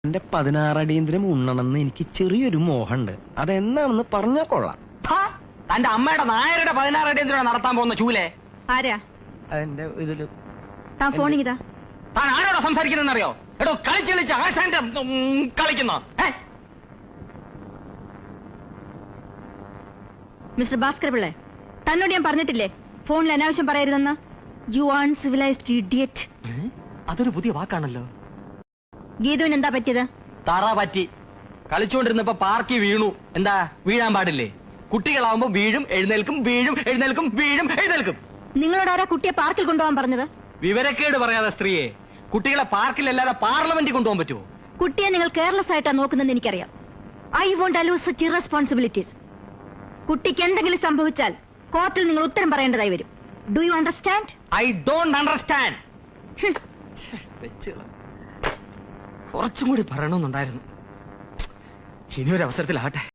എന്റെ 16 അടിയന്തരം ഉണ്ണണമെന്ന് എനിക്ക് ചെറിയൊരു മോഹമുണ്ട്. അതെന്നാണെന്ന് പറഞ്ഞാ കൊള്ളാം. തന്റെ അമ്മയുടെ നായരുടെ 16 അടിയന്തരം നടത്താൻ പോകുന്ന ചൂലെ ആരാ? അതിന്റെ ഇതില് താൻ ഫോണിങ്ങിതാ. താൻ ആരോടാ സംസാരിക്കുന്നറിയോ? എടോ കളിച്ച് ആശാന്റെ കളിക്കുന്നോ? മിസ്റ്റർ ഭാസ്കർ പിള്ളേ, തന്നോട് ഞാൻ പറഞ്ഞിട്ടില്ലേ ഫോണിൽ അനാവശ്യം പറയരുതെന്ന്? You uncivilised idiot. അതൊരു പുതിയ വാക്കാണല്ലോ. ഗീതുവിന് എന്താ പറ്റിയത്? തറ പറ്റി. കളിച്ചോണ്ടിരുന്നപ്പോ പാർക്കി വീണു. എന്താ വീഴാൻ പാടില്ലേ? കുട്ടികളാവുമ്പോ വീഴും എഴുന്നേൽക്കും, വീഴും എഴുന്നേൽക്കും, വീഴും എഴുന്നേൽക്കും. നിങ്ങളോട് ആരാ കുട്ടിയെ പാർക്കിൽ കൊണ്ടുപോകാൻ പറഞ്ഞത്? വിവരക്കേട് പറയാതെ സ്ത്രീയെ. കുട്ടികളെ പാർക്കിലല്ലാതെ പാർലമെന്റിൽ കൊണ്ടുപോകാൻ പറ്റുമോ? കുട്ടിയെ നിങ്ങൾ കെയർലെസ് ആയിട്ടാ നോക്കുന്നതെന്ന് എനിക്കറിയാം. I won't allow such irresponsibilities. കുട്ടിക്ക് എന്തെങ്കിലും സംഭവിച്ചാൽ കോർട്ടിൽ നിങ്ങൾ ഉത്തരം പറയേണ്ടതായി വരും. Do you understand? I don't understand. കുറച്ചും കൂടി പറയണമെന്നുണ്ടായിരുന്നു. ഇനിയൊരു അവസരത്തിലാവട്ടെ.